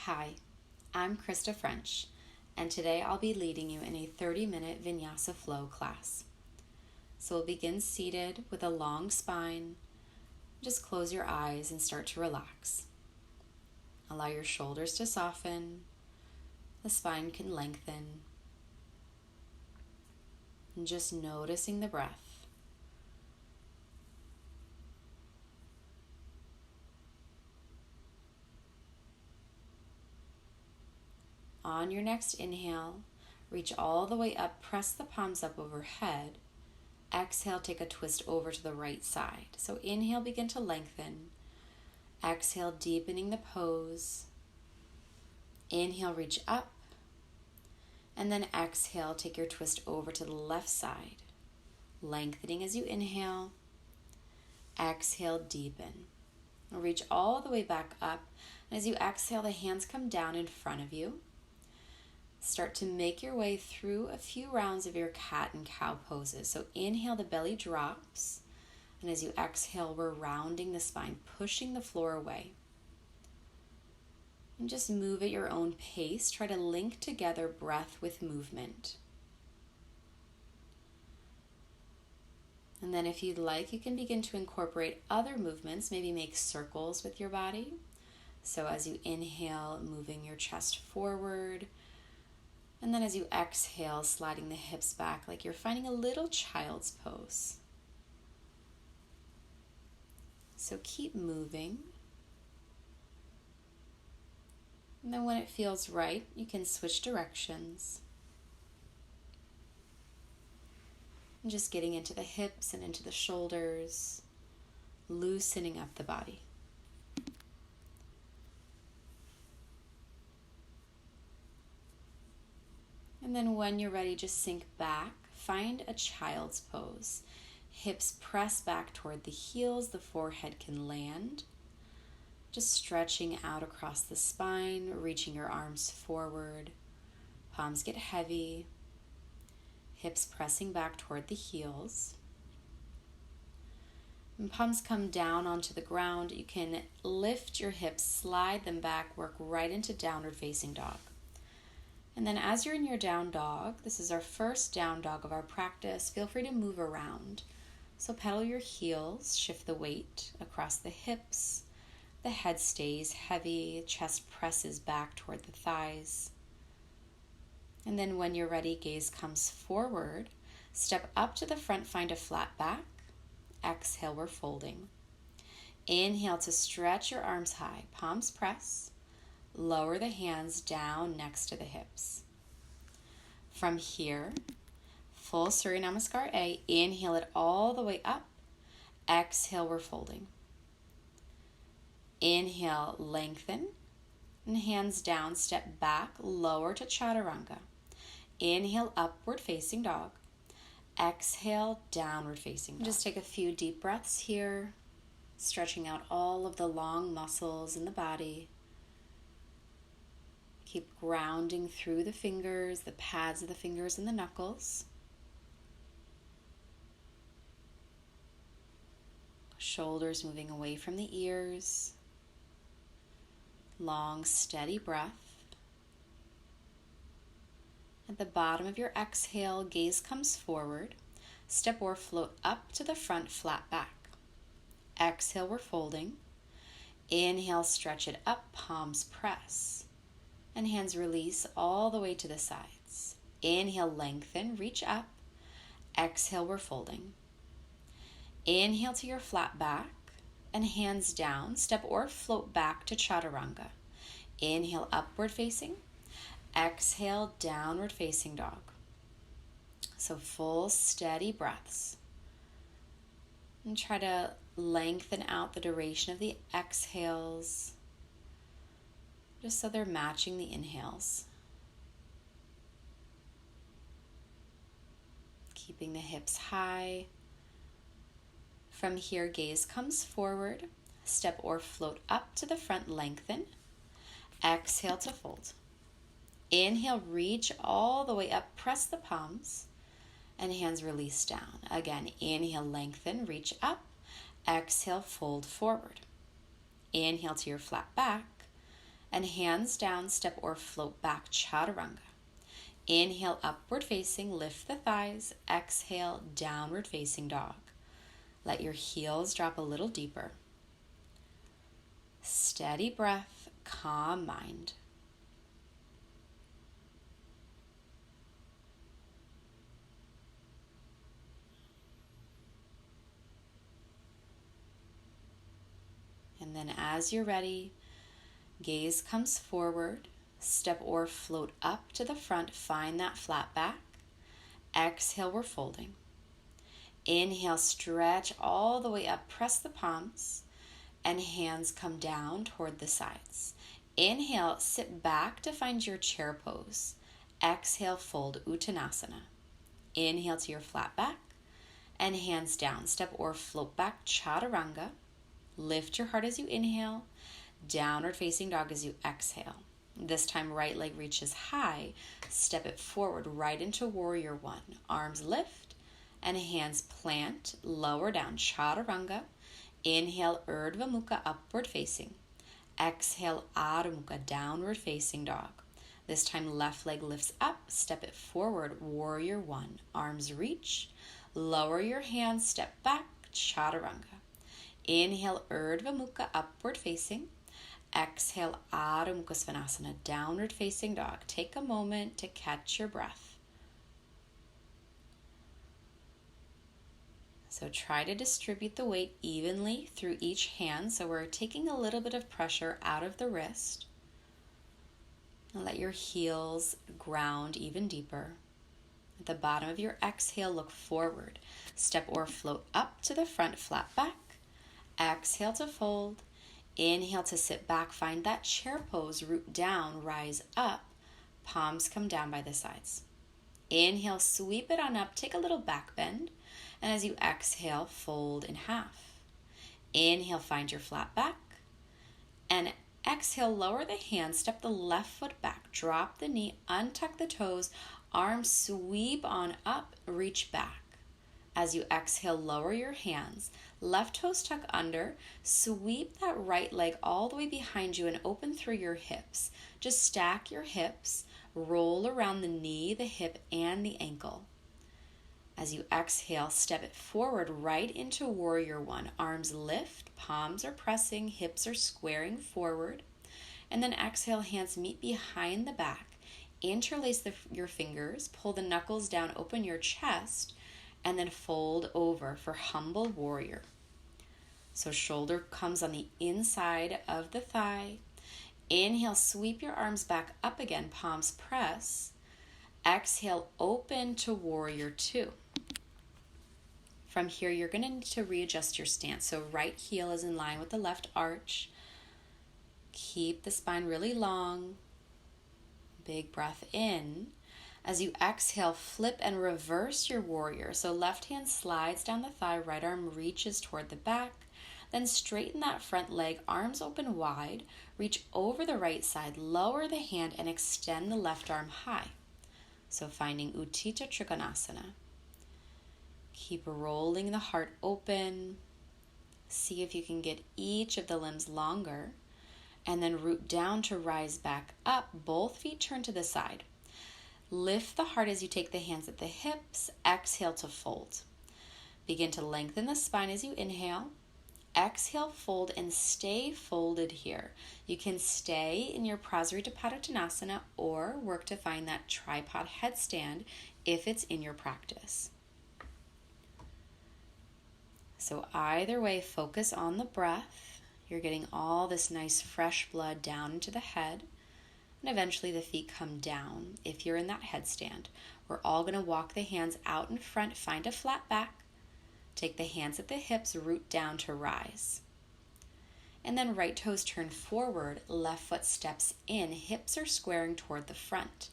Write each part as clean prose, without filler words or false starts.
Hi, I'm Krysta French, and today I'll be leading you in a 30-minute Vinyasa flow class. So we'll begin seated with a long spine. Just close your eyes and start to relax. Allow your shoulders to soften. The spine can lengthen. And just noticing the breath. On your next inhale, reach all the way up, press the palms up overhead. Exhale, take a twist over to the right side. So inhale, begin to lengthen. Exhale, deepening the pose. Inhale, reach up. And then exhale, take your twist over to the left side. Lengthening as you inhale. Exhale, deepen. Reach all the way back up. And as you exhale, the hands come down in front of you. Start to make your way through a few rounds of your cat and cow poses. So inhale, the belly drops. And as you exhale, we're rounding the spine, pushing the floor away. And just move at your own pace. Try to link together breath with movement. And then if you'd like, you can begin to incorporate other movements. Maybe make circles with your body. So as you inhale, moving your chest forward. And then as you exhale, sliding the hips back like you're finding a little child's pose. So keep moving. And then when it feels right, you can switch directions. And just getting into the hips and into the shoulders, loosening up the body. And then when you're ready, just sink back. Find a child's pose. Hips press back toward the heels. The forehead can land. Just stretching out across the spine, reaching your arms forward. Palms get heavy. Hips pressing back toward the heels. When palms come down onto the ground, you can lift your hips, slide them back, work right into downward facing dog. And then as you're in your down dog, this is our first down dog of our practice, feel free to move around. So pedal your heels, shift the weight across the hips. The head stays heavy, chest presses back toward the thighs. And then when you're ready, gaze comes forward. Step up to the front, find a flat back. Exhale, we're folding. Inhale to stretch your arms high, palms press. Lower the hands down next to the hips. From here, full Surya Namaskar A. Inhale it all the way up. Exhale, we're folding. Inhale, lengthen. And hands down, step back, lower to Chaturanga. Inhale, upward facing dog. Exhale, downward facing dog. Just take a few deep breaths here, stretching out all of the long muscles in the body. Keep grounding through the fingers, the pads of the fingers and the knuckles. Shoulders moving away from the ears. Long, steady breath. At the bottom of your exhale, gaze comes forward. Step or float up to the front, flat back. Exhale, we're folding. Inhale, stretch it up, palms press. And hands release all the way to the sides. Inhale, lengthen, reach up. Exhale, we're folding. Inhale to your flat back and hands down. Step or float back to Chaturanga. Inhale, upward facing. Exhale, downward facing dog. So full, steady breaths. And try to lengthen out the duration of the exhales, just so they're matching the inhales. Keeping the hips high. From here, gaze comes forward. Step or float up to the front, lengthen. Exhale to fold. Inhale, reach all the way up, press the palms, and hands release down. Again, inhale, lengthen, reach up. Exhale, fold forward. Inhale to your flat back. And hands down, step or float back, chaturanga. Inhale, upward facing, lift the thighs. Exhale, downward facing dog. Let your heels drop a little deeper. Steady breath, calm mind. And then as you're ready, gaze comes forward, step or float up to the front, find that flat back. Exhale, we're folding. Inhale, stretch all the way up, press the palms, and hands come down toward the sides. Inhale, sit back to find your chair pose. Exhale, fold, Uttanasana. Inhale to your flat back, and hands down, step or float back, chaturanga. Lift your heart as you inhale, downward facing dog as you exhale. This time, right leg reaches high, step it forward right into warrior one. Arms lift and hands plant, lower down, chaturanga. Inhale, Urdhva Mukha, upward facing. Exhale, Adho Mukha, downward facing dog. This time, left leg lifts up, step it forward, warrior one. Arms reach, lower your hands, step back, chaturanga. Inhale, Urdhva Mukha, upward facing. Exhale, Adho Mukha Svanasana, downward facing dog. Take a moment to catch your breath. So try to distribute the weight evenly through each hand. So we're taking a little bit of pressure out of the wrist. And let your heels ground even deeper. At the bottom of your exhale, look forward. Step or float up to the front, flat back. Exhale to fold. Inhale to sit back, find that chair pose, root down, rise up. Palms come down by the sides. Inhale, sweep it on up, take a little back bend. And as you exhale, fold in half. Inhale, find your flat back. And exhale, lower the hands, step the left foot back, drop the knee, untuck the toes, arms sweep on up, reach back. As you exhale, lower your hands, left toes tuck under, sweep that right leg all the way behind you and open through your hips. Just stack your hips, roll around the knee, the hip, and the ankle. As you exhale, step it forward right into warrior one. Arms lift, palms are pressing, hips are squaring forward. And then exhale, hands meet behind the back. Interlace your fingers, pull the knuckles down, open your chest, and then fold over for humble warrior. So shoulder comes on the inside of the thigh. Inhale, sweep your arms back up again, palms press. Exhale, open to warrior two. From here, you're going to need to readjust your stance. So right heel is in line with the left arch. Keep the spine really long. Big breath in. As you exhale, flip and reverse your warrior. So left hand slides down the thigh, right arm reaches toward the back. Then straighten that front leg, arms open wide. Reach over the right side, lower the hand, and extend the left arm high. So finding Utthita Trikonasana. Keep rolling the heart open. See if you can get each of the limbs longer. And then root down to rise back up. Both feet turn to the side. Lift the heart as you take the hands at the hips. Exhale to fold. Begin to lengthen the spine as you inhale. Exhale, fold, and stay folded here. You can stay in your Prasarita Padottanasana or work to find that tripod headstand if it's in your practice. So either way, focus on the breath. You're getting all this nice fresh blood down into the head. And eventually the feet come down if you're in that headstand. We're all going to walk the hands out in front, find a flat back. Take the hands at the hips, root down to rise. And then right toes turn forward, left foot steps in, hips are squaring toward the front.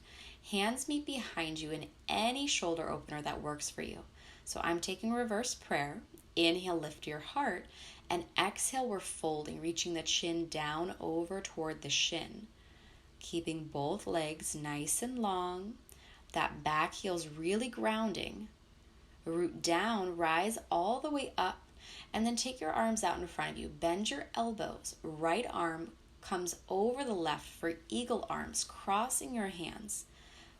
Hands meet behind you in any shoulder opener that works for you. So I'm taking reverse prayer. Inhale, lift your heart. And exhale, we're folding, reaching the chin down over toward the shin. Keeping both legs nice and long. That back heel's really grounding. Root down, rise all the way up, and then take your arms out in front of you. Bend your elbows. Right arm comes over the left for eagle arms, crossing your hands.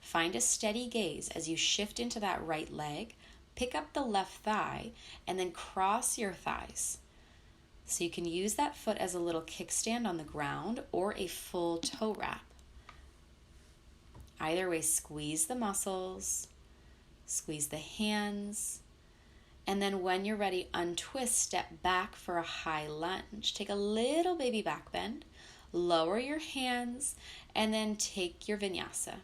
Find a steady gaze as you shift into that right leg. Pick up the left thigh and then cross your thighs. So you can use that foot as a little kickstand on the ground or a full toe wrap. Either way, squeeze the muscles, squeeze the hands, and then when you're ready, untwist, step back for a high lunge. Take a little baby back bend, lower your hands, and then take your vinyasa.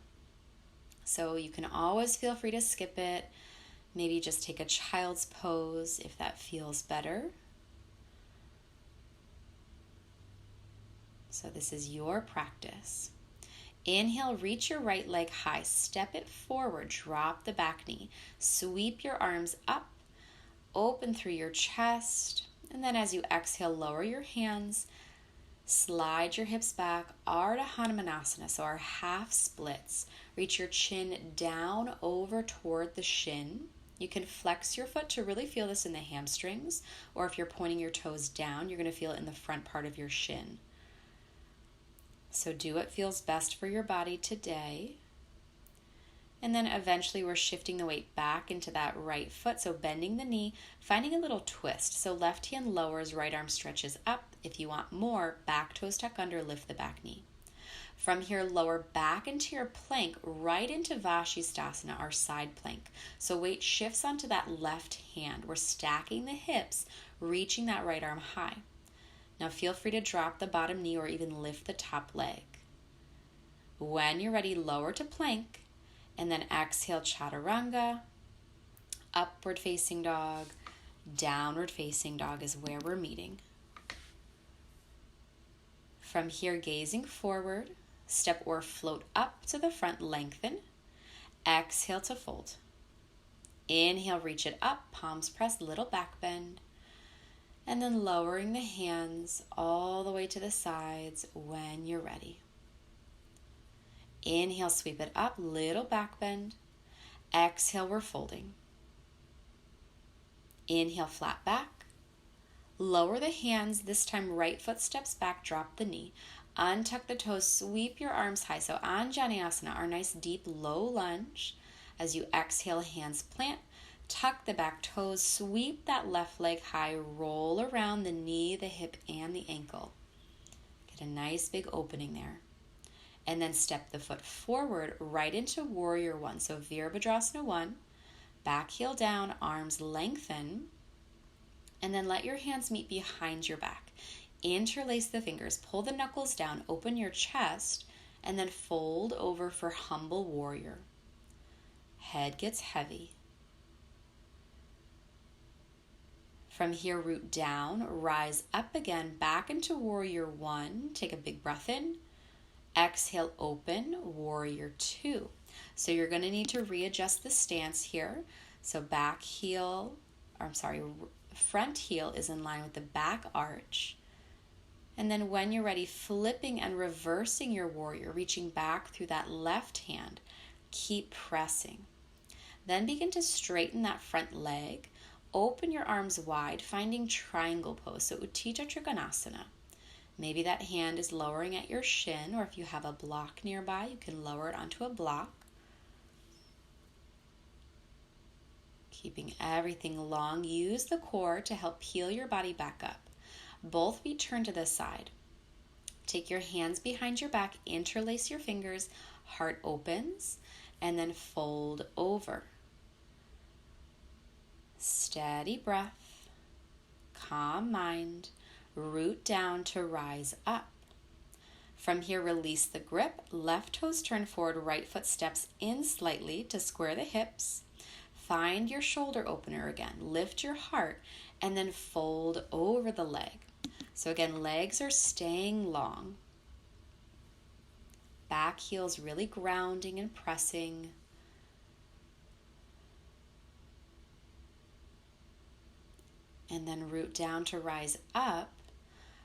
So you can always feel free to skip it. Maybe just take a child's pose if that feels better. So this is your practice. Inhale, reach your right leg high, step it forward, drop the back knee, sweep your arms up, open through your chest, and then as you exhale, lower your hands, slide your hips back, Ardha Hanumanasana, so our half splits. Reach your chin down over toward the shin. You can flex your foot to really feel this in the hamstrings, or if you're pointing your toes down, you're going to feel it in the front part of your shin. So do what feels best for your body today. And then eventually we're shifting the weight back into that right foot. So bending the knee, finding a little twist. So left hand lowers, right arm stretches up. If you want more, back toes tuck under, lift the back knee. From here, lower back into your plank, right into Vashisthasana, our side plank. So weight shifts onto that left hand. We're stacking the hips, reaching that right arm high. Now feel free to drop the bottom knee or even lift the top leg. When you're ready, lower to plank, and then exhale, chaturanga, upward facing dog, downward facing dog is where we're meeting. From here, gazing forward, step or float up to the front, lengthen. Exhale to fold. Inhale, reach it up, palms pressed, little back bend. And then lowering the hands all the way to the sides when you're ready. Inhale, sweep it up, little back bend. Exhale, we're folding. Inhale, flat back. Lower the hands, this time right foot steps back, drop the knee. Untuck the toes, sweep your arms high. So Anjaneyasana, our nice deep low lunge. As you exhale, hands plant. Tuck the back toes, sweep that left leg high, roll around the knee, the hip, and the ankle. Get a nice big opening there. And then step the foot forward right into Warrior One. So Virabhadrasana 1, back heel down, arms lengthen, and then let your hands meet behind your back. Interlace the fingers, pull the knuckles down, open your chest, and then fold over for Humble Warrior. Head gets heavy. From here, root down, rise up again, back into Warrior One. Take a big breath in. Exhale, open, Warrior Two. So you're going to need to readjust the stance here. So front heel is in line with the back arch. And then when you're ready, flipping and reversing your warrior, reaching back through that left hand. Keep pressing. Then begin to straighten that front leg. Open your arms wide, finding triangle pose. So Utthita Trikonasana. Maybe that hand is lowering at your shin, or if you have a block nearby, you can lower it onto a block. Keeping everything long, use the core to help peel your body back up. Both feet turn to the side. Take your hands behind your back, interlace your fingers, heart opens, and then fold over. Steady breath, calm mind, root down to rise up. From here, release the grip, left toes turn forward, right foot steps in slightly to square the hips. Find your shoulder opener again, lift your heart, and then fold over the leg. So again, legs are staying long. Back heel's really grounding and pressing. And then root down to rise up.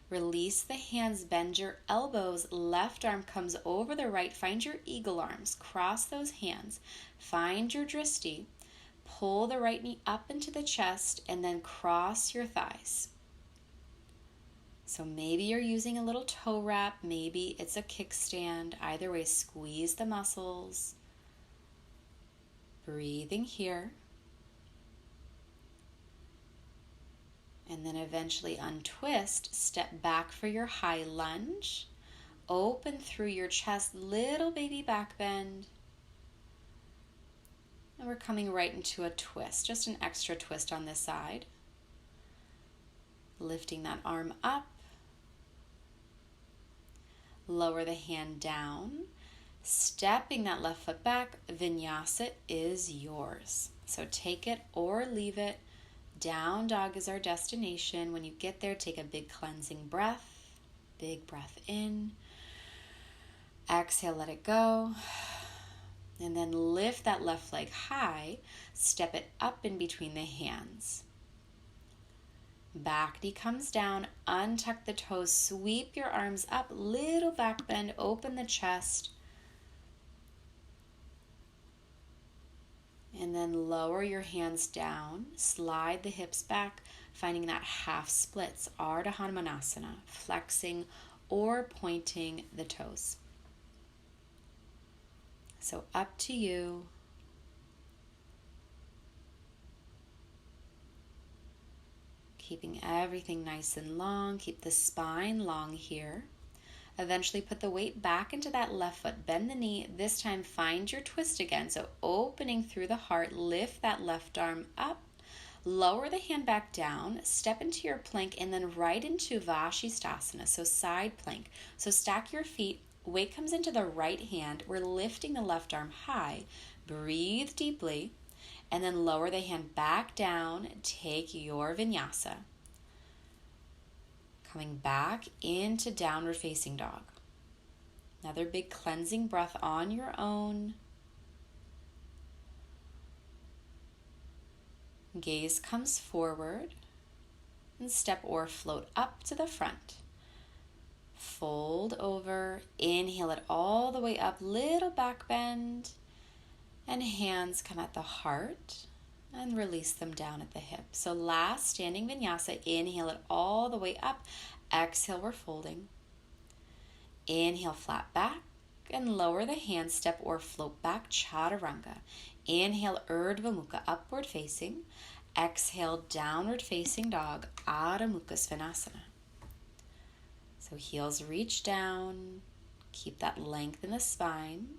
Release the hands, bend your elbows, left arm comes over the right. Find your eagle arms, cross those hands. Find your dristi. Pull the right knee up into the chest and then cross your thighs. So maybe you're using a little toe wrap, maybe it's a kickstand. Either way, squeeze the muscles. Breathing here. And then eventually untwist, step back for your high lunge. Open through your chest, little baby back bend. And we're coming right into a twist, just an extra twist on this side. Lifting that arm up. Lower the hand down. Stepping that left foot back. Vinyasa is yours. So take it or leave it. Down dog is our destination. When you get there, take a big cleansing breath. Big breath in. Exhale, let it go. And then lift that left leg high. Step it up in between the hands. Back knee comes down. Untuck the toes. Sweep your arms up. Little back bend. Open the chest. And then lower your hands down, slide the hips back, finding that half splits, Ardha Hanumanasana, flexing or pointing the toes. So up to you. Keeping everything nice and long, keep the spine long here. Eventually put the weight back into that left foot. Bend the knee. This time find your twist again. So opening through the heart, lift that left arm up. Lower the hand back down. Step into your plank and then right into Vashisthasana. So side plank. So stack your feet. Weight comes into the right hand. We're lifting the left arm high. Breathe deeply. And then lower the hand back down. Take your vinyasa. Coming back into downward facing dog. Another big cleansing breath on your own. Gaze comes forward and step or float up to the front. Fold over, inhale it all the way up, little back bend, and hands come at the heart. And release them down at the hip. So last standing vinyasa, inhale it all the way up. Exhale, we're folding. Inhale, flat back and lower the hand, step or float back, chaturanga. Inhale, Urdhva Mukha, upward facing. Exhale, downward facing dog, Adho Mukha Svanasana. So heels reach down, keep that length in the spine.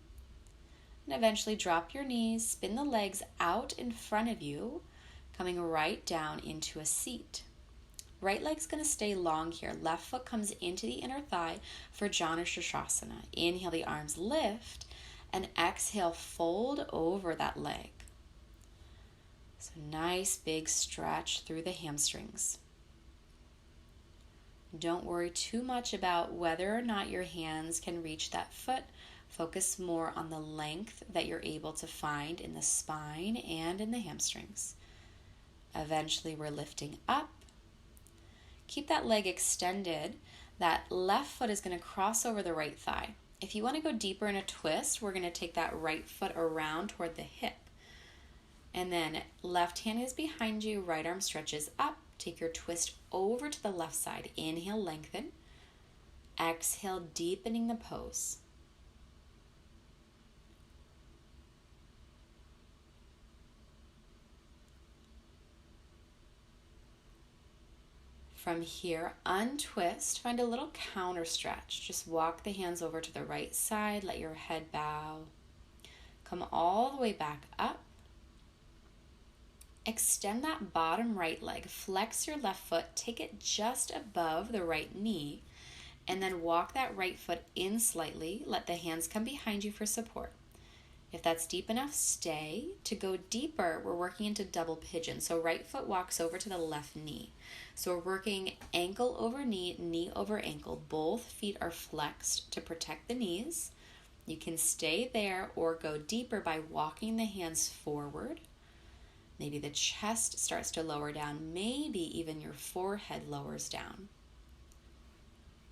And eventually drop your knees, spin the legs out in front of you, coming right down into a seat. Right leg's going to stay long here. Left foot comes into the inner thigh for Janu Sirsasana. Inhale, the arms lift, and exhale, fold over that leg. So nice big stretch through the hamstrings. Don't worry too much about whether or not your hands can reach that foot. Focus more on the length that you're able to find in the spine and in the hamstrings. Eventually, we're lifting up. Keep that leg extended. That left foot is going to cross over the right thigh. If you want to go deeper in a twist, we're going to take that right foot around toward the hip. And then left hand is behind you, right arm stretches up. Take your twist over to the left side. Inhale, lengthen. Exhale, deepening the pose. From here, untwist, find a little counter stretch. Just walk the hands over to the right side, let your head bow. Come all the way back up. Extend that bottom right leg, flex your left foot, take it just above the right knee, and then walk that right foot in slightly. Let the hands come behind you for support. If that's deep enough, stay. To go deeper, we're working into double pigeon. So right foot walks over to the left knee. So we're working ankle over knee, knee over ankle. Both feet are flexed to protect the knees. You can stay there or go deeper by walking the hands forward. Maybe the chest starts to lower down. Maybe even your forehead lowers down.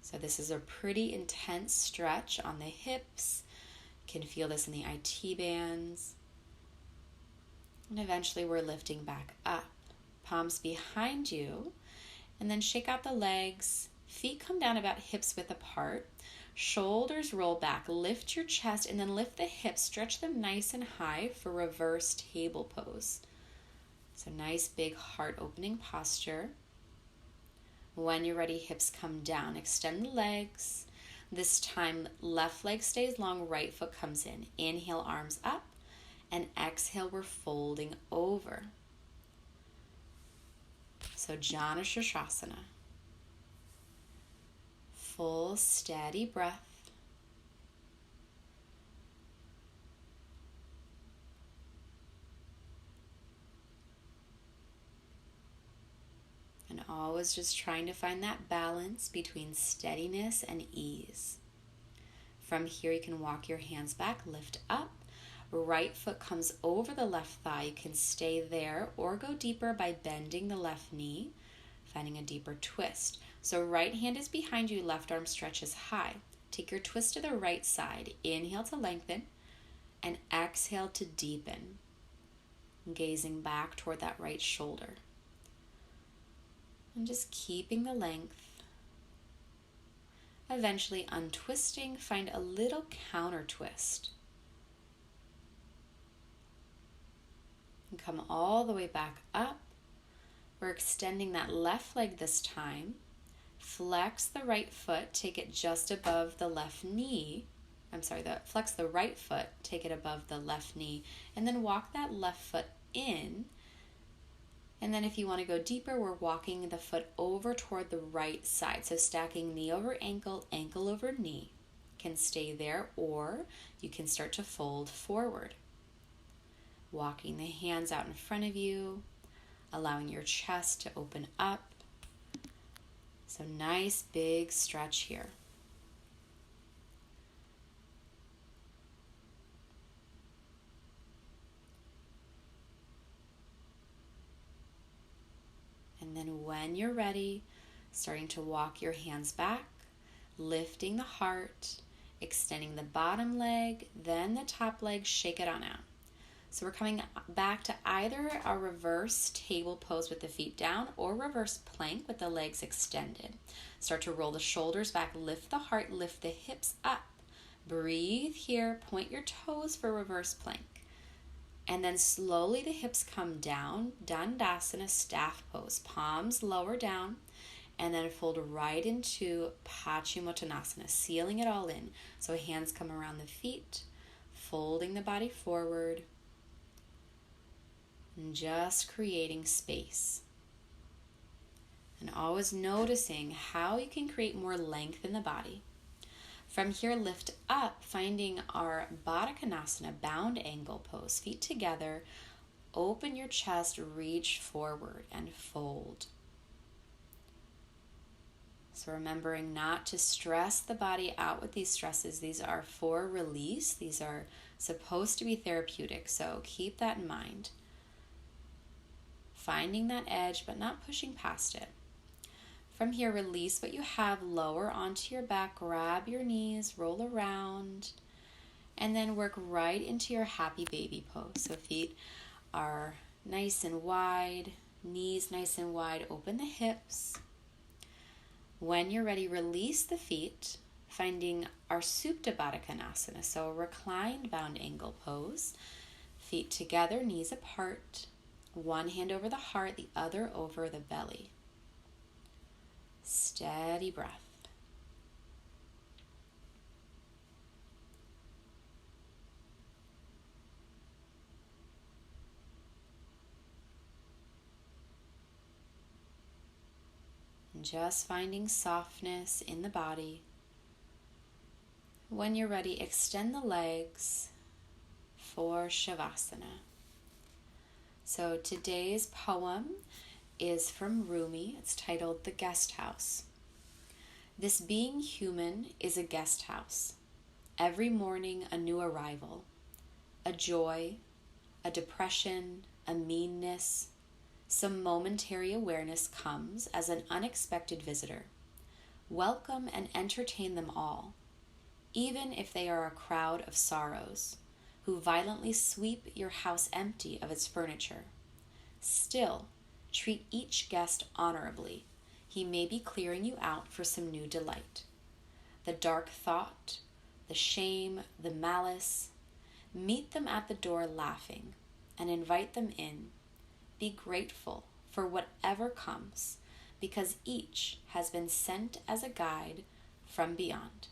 So this is a pretty intense stretch on the hips. Can feel this in the IT bands. And eventually we're lifting back up. Palms behind you. And then shake out the legs. Feet come down about hips width apart. Shoulders roll back. Lift your chest and then lift the hips. Stretch them nice and high for reverse table pose. So nice big heart opening posture. When you're ready, hips come down. Extend the legs. This time, left leg stays long, right foot comes in. Inhale, arms up. And exhale, we're folding over. So Jana Shirshasana. Full steady breath. And always just trying to find that balance between steadiness and ease. From here, you can walk your hands back, lift up. Right foot comes over the left thigh. You can stay there or go deeper by bending the left knee, finding a deeper twist. So right hand is behind you, left arm stretches high. Take your twist to the right side. Inhale to lengthen and exhale to deepen. Gazing back toward that right shoulder. And just keeping the length. Eventually untwisting, find a little counter twist. And come all the way back up. We're extending that left leg this time. Flex the right foot, take it just above the left knee. Flex the right foot, take it above the left knee, and then walk that left foot in. And then if you want to go deeper, we're walking the foot over toward the right side. So stacking knee over ankle, ankle over knee. Can stay there, or you can start to fold forward. Walking the hands out in front of you, allowing your chest to open up. So nice big stretch here. And then when you're ready, starting to walk your hands back, lifting the heart, extending the bottom leg, then the top leg, shake it on out. So we're coming back to either a reverse table pose with the feet down or reverse plank with the legs extended. Start to roll the shoulders back, lift the heart, lift the hips up. Breathe here, point your toes for reverse plank. And then slowly the hips come down, Dandasana, staff pose. Palms lower down, and then fold right into Paschimottanasana, sealing it all in. So hands come around the feet, folding the body forward, and just creating space. And always noticing how you can create more length in the body. From here, lift up, finding our Baddha Konasana, bound angle pose. Feet together, open your chest, reach forward and fold. So remembering not to stress the body out with these stresses. These are for release. These are supposed to be therapeutic, so keep that in mind. Finding that edge, but not pushing past it. From here, release what you have, lower onto your back, grab your knees, roll around, and then work right into your happy baby pose. So feet are nice and wide, knees nice and wide, open the hips. When you're ready, release the feet, finding our Supta Baddha Konasana, so a reclined bound angle pose. Feet together, knees apart, one hand over the heart, the other over the belly. Steady breath. And just finding softness in the body. When you're ready, extend the legs for Shavasana. So today's poem is from Rumi. It's titled The Guest House. This being human is a guest house. Every morning a new arrival, a joy, a depression, a meanness, some momentary awareness comes as an unexpected visitor. Welcome and entertain them all, even if they are a crowd of sorrows, who violently sweep your house empty of its furniture. Still, treat each guest honorably, He may be clearing you out for some new delight. The dark thought, the shame, the malice, meet them at the door laughing and invite them in. Be grateful for whatever comes, because each has been sent as a guide from beyond.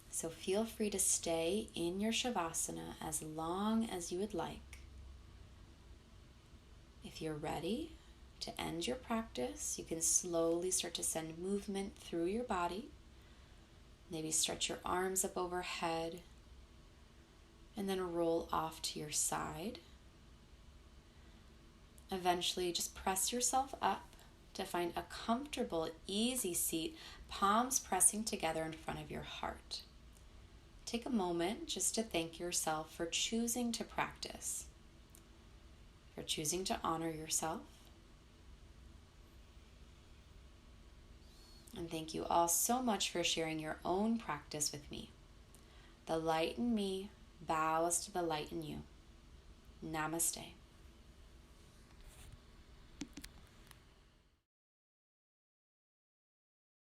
So feel free to stay in your Shavasana as long as you would like. If you're ready to end your practice, you can slowly start to send movement through your body. Maybe stretch your arms up overhead and then roll off to your side. Eventually, just press yourself up to find a comfortable, easy seat, palms pressing together in front of your heart. Take a moment just to thank yourself for choosing to practice, for choosing to honor yourself. And thank you all so much for sharing your own practice with me. The light in me bows to the light in you. Namaste.